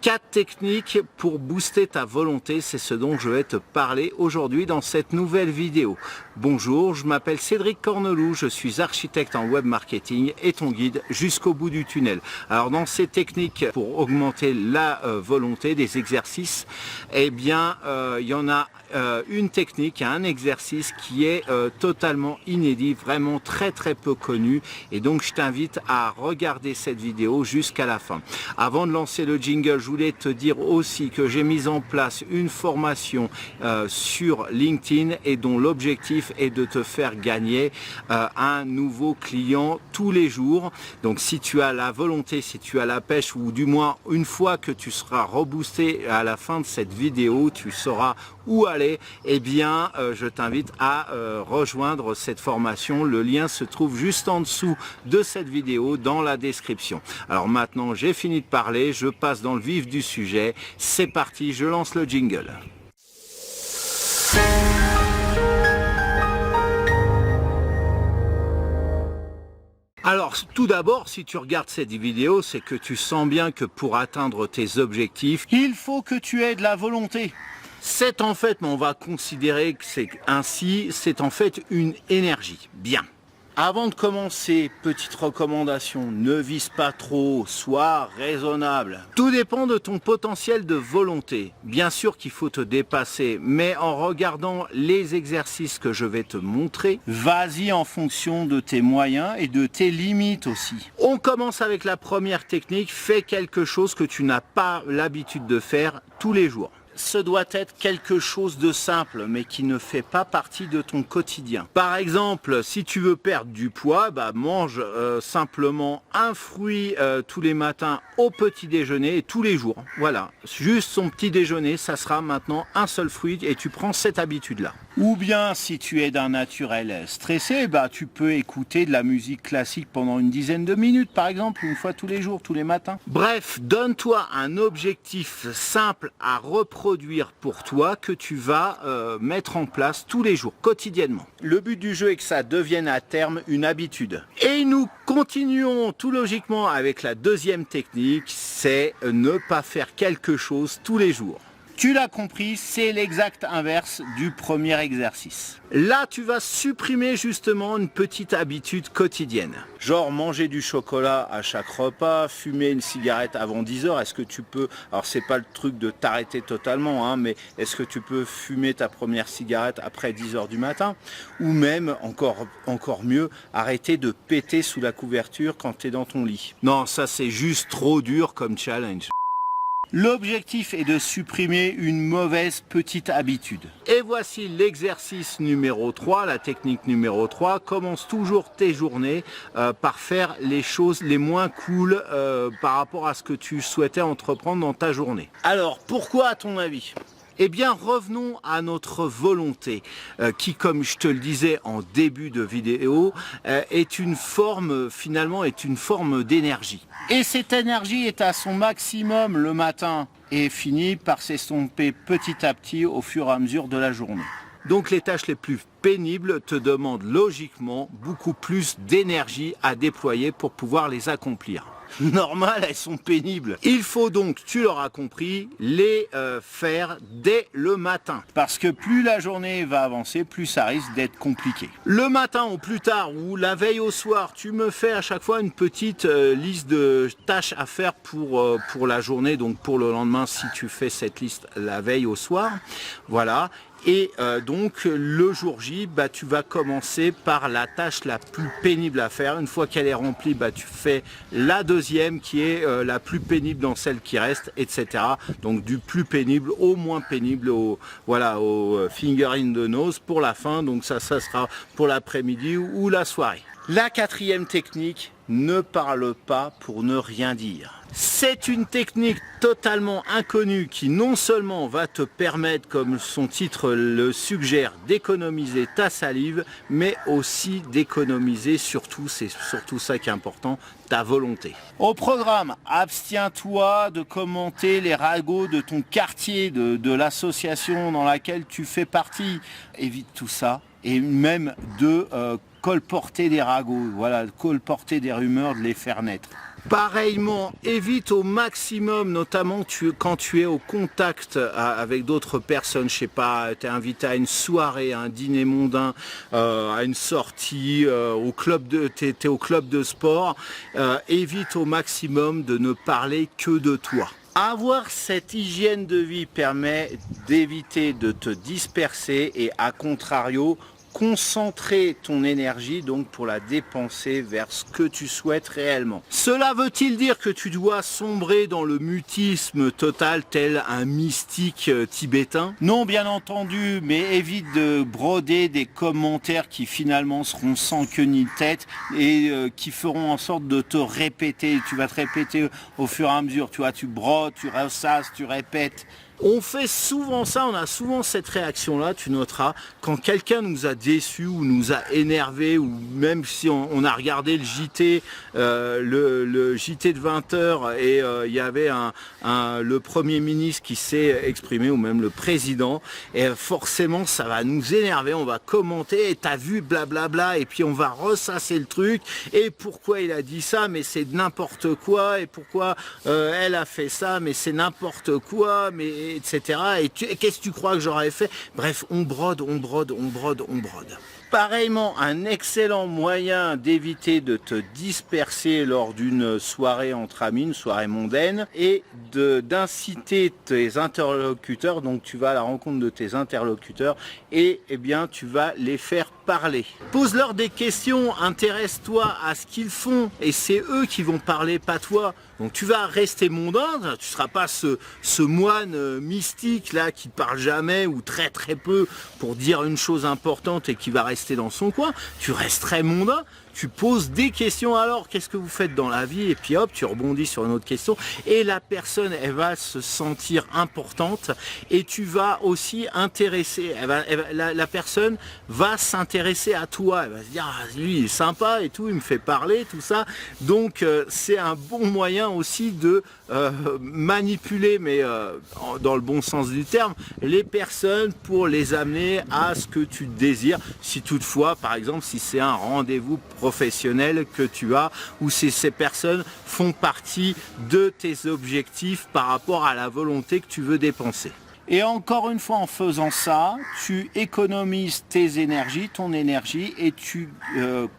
4 techniques pour booster ta volonté, c'est ce dont je vais te parler aujourd'hui dans cette nouvelle vidéo. Bonjour, je m'appelle Cédric Corneloup, je suis architecte en web marketing et ton guide jusqu'au bout du tunnel. Alors dans ces techniques pour augmenter la volonté, des exercices, eh bien il y en a une technique, un exercice qui est totalement inédit, vraiment très peu connu, et donc je t'invite à regarder cette vidéo jusqu'à la fin. Avant de lancer le jingle, je voulais te dire aussi que j'ai mis en place une formation sur LinkedIn et dont l'objectif est de te faire gagner un nouveau client tous les jours. Donc si tu as la volonté, si tu as la pêche, ou du moins une fois que tu seras reboosté à la fin de cette vidéo, tu sauras où aller, eh bien je t'invite à rejoindre cette formation. Le lien se trouve juste en dessous de cette vidéo dans la description. Alors maintenant j'ai fini de parler, je passe dans le vif du sujet. C'est parti, je lance le jingle. Alors tout d'abord, si tu regardes cette vidéo, c'est que tu sens bien que pour atteindre tes objectifs, il faut que tu aies de la volonté. C'est en fait, mais on va considérer que c'est ainsi, c'est en fait une énergie. Bien. Avant de commencer, petite recommandation, ne vise pas trop, sois raisonnable. Tout dépend de ton potentiel de volonté. Bien sûr qu'il faut te dépasser, mais en regardant les exercices que je vais te montrer, vas-y en fonction de tes moyens et de tes limites aussi. On commence avec la première technique, fais quelque chose que tu n'as pas l'habitude de faire tous les jours. Ce doit être quelque chose de simple, mais qui ne fait pas partie de ton quotidien. Par exemple, si tu veux perdre du poids, mange simplement un fruit tous les matins au petit déjeuner et tous les jours. Voilà, juste son petit déjeuner, ça sera maintenant un seul fruit et tu prends cette habitude-là. Ou bien, si tu es d'un naturel stressé, tu peux écouter de la musique classique pendant une dizaine de minutes, par exemple, une fois tous les jours, tous les matins. Bref, donne-toi un objectif simple à reproduire pour toi que tu vas mettre en place tous les jours, quotidiennement. Le but du jeu est que ça devienne à terme une habitude. Et nous continuons tout logiquement avec la deuxième technique, c'est ne pas faire quelque chose tous les jours. Tu l'as compris, c'est l'exact inverse du premier exercice. Là, tu vas supprimer justement une petite habitude quotidienne. Genre manger du chocolat à chaque repas, fumer une cigarette avant 10 heures. Est-ce que tu peux, alors c'est pas le truc de t'arrêter totalement, mais est-ce que tu peux fumer ta première cigarette après 10 heures du matin? Ou même, encore mieux, arrêter de péter sous la couverture quand tu es dans ton lit. Non, ça c'est juste trop dur comme challenge. L'objectif est de supprimer une mauvaise petite habitude. Et voici l'exercice numéro 3, la technique numéro 3. Commence toujours tes journées par faire les choses les moins cool par rapport à ce que tu souhaitais entreprendre dans ta journée. Alors, pourquoi à ton avis ? Eh bien, revenons à notre volonté, qui, comme je te le disais en début de vidéo, est une forme d'énergie. Et cette énergie est à son maximum le matin et finit par s'estomper petit à petit au fur et à mesure de la journée. Donc les tâches les plus pénibles te demandent logiquement beaucoup plus d'énergie à déployer pour pouvoir les accomplir. Normal, elles sont pénibles. Il faut donc, tu l'auras compris, les faire dès le matin. Parce que plus la journée va avancer, plus ça risque d'être compliqué. Le matin ou plus tard, ou la veille au soir, tu me fais à chaque fois une petite liste de tâches à faire pour la journée, donc pour le lendemain, si tu fais cette liste la veille au soir. Voilà. Et donc le jour J, tu vas commencer par la tâche la plus pénible à faire. Une fois qu'elle est remplie, tu fais la deuxième qui est la plus pénible dans celle qui reste, etc. Donc du plus pénible au moins pénible, au finger in the nose pour la fin. Donc ça sera pour l'après-midi ou la soirée. La quatrième technique, ne parle pas pour ne rien dire. C'est une technique totalement inconnue qui non seulement va te permettre, comme son titre le suggère, d'économiser ta salive, mais aussi d'économiser surtout, c'est surtout ça qui est important, ta volonté. Au programme, abstiens-toi de commenter les ragots de ton quartier, de l'association dans laquelle tu fais partie. Évite tout ça et même de colporter des ragots, colporter des rumeurs, de les faire naître. Pareillement, évite au maximum, notamment quand tu es au contact avec d'autres personnes, je sais pas, tu es invité à une soirée, à un dîner mondain, à une sortie, t'es au club de sport, évite au maximum de ne parler que de toi. Avoir cette hygiène de vie permet d'éviter de te disperser et à contrario, concentrer ton énergie donc pour la dépenser vers ce que tu souhaites réellement. Cela veut-il dire que tu dois sombrer dans le mutisme total tel un mystique tibétain? Non, bien entendu, mais évite de broder des commentaires qui finalement seront sans queue ni tête et qui feront en sorte de te répéter. Tu vas te répéter au fur et à mesure, tu vois, tu brodes, tu ressasses, tu répètes. On fait souvent ça, on a souvent cette réaction-là, tu noteras, quand quelqu'un nous a déçus ou nous a énervés, ou même si on a regardé le JT, le JT de 20h, et il y avait le Premier ministre qui s'est exprimé, ou même le président, et forcément ça va nous énerver, on va commenter, et t'as vu blablabla, et puis on va ressasser le truc, et pourquoi il a dit ça, mais c'est n'importe quoi, et pourquoi elle a fait ça, mais c'est n'importe quoi, mais etc. Et qu'est-ce que tu crois que j'aurais fait? Bref, on brode. Pareillement, un excellent moyen d'éviter de te disperser lors d'une soirée entre amis, une soirée mondaine, et d'inciter tes interlocuteurs, donc tu vas à la rencontre de tes interlocuteurs et eh bien tu vas les faire parler. Pose-leur des questions, intéresse-toi à ce qu'ils font et c'est eux qui vont parler, pas toi. Donc tu vas rester mondain, tu ne seras pas ce moine mystique là qui parle jamais ou très peu pour dire une chose importante et qui va rester dans son coin. Tu restes très mondain, tu poses des questions, alors qu'est-ce que vous faites dans la vie, et puis hop tu rebondis sur une autre question et la personne elle va se sentir importante et tu vas aussi intéresser, la personne va s'intéresser à toi, elle va se dire ah, lui il est sympa et tout, il me fait parler, tout ça. Donc c'est un bon moyen aussi de manipuler, mais dans le bon sens du terme, les personnes pour les amener à ce que tu désires, si toutefois par exemple si c'est un rendez-vous professionnel que tu as ou si ces personnes font partie de tes objectifs par rapport à la volonté que tu veux dépenser. Et encore une fois, en faisant ça, tu économises tes énergies, ton énergie, et tu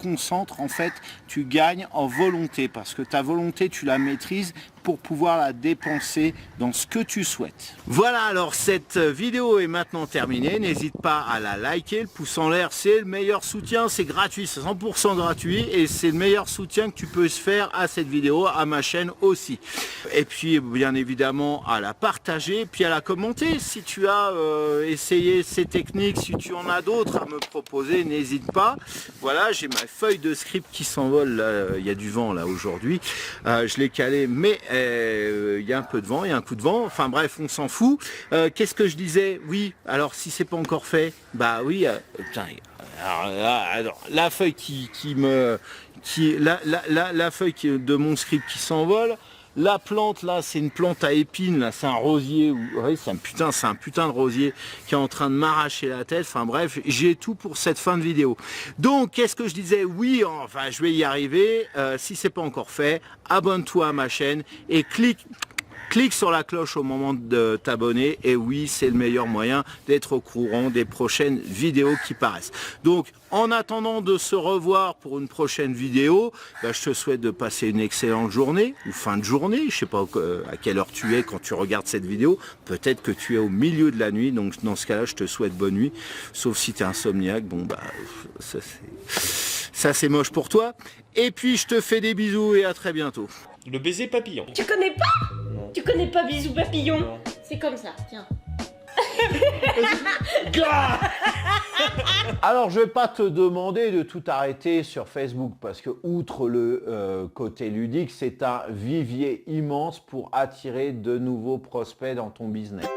concentres, en fait, tu gagnes en volonté, parce que ta volonté, tu la maîtrises pour pouvoir la dépenser dans ce que tu souhaites. Voilà, alors cette vidéo est maintenant terminée. N'hésite pas à la liker, le pouce en l'air, c'est le meilleur soutien, c'est gratuit, c'est 100% gratuit, et c'est le meilleur soutien que tu peux se faire à cette vidéo, à ma chaîne aussi. Et puis, bien évidemment, à la partager, puis à la commenter. Si tu as essayé ces techniques, si tu en as d'autres à me proposer, n'hésite pas. Voilà, j'ai ma feuille de script qui s'envole, il y a du vent là aujourd'hui. Je l'ai calé, mais il y a un peu de vent, il y a un coup de vent, enfin bref, on s'en fout. Qu'est-ce que je disais? Oui, alors si c'est pas encore fait, bah oui, putain, alors, la feuille la feuille de mon script qui s'envole. La plante là, c'est une plante à épines, là, c'est un rosier, ouais, c'est un putain de rosier qui est en train de m'arracher la tête. Enfin bref, j'ai tout pour cette fin de vidéo. Donc qu'est-ce que je disais? Oui, enfin je vais y arriver. Si c'est pas encore fait, abonne-toi à ma chaîne et clique sur la cloche au moment de t'abonner, et oui, c'est le meilleur moyen d'être au courant des prochaines vidéos qui paraissent. Donc, en attendant de se revoir pour une prochaine vidéo, bah, je te souhaite de passer une excellente journée, ou fin de journée, je sais pas à quelle heure tu es quand tu regardes cette vidéo, peut-être que tu es au milieu de la nuit, donc dans ce cas-là, je te souhaite bonne nuit, sauf si tu es insomniaque, bon bah, ça c'est moche pour toi. Et puis, je te fais des bisous et à très bientôt. Le baiser papillon. Tu connais pas? Non. Tu connais pas bisous papillon? Non. C'est comme ça, tiens. Alors je vais pas te demander de tout arrêter sur Facebook parce que outre le côté ludique, c'est un vivier immense pour attirer de nouveaux prospects dans ton business.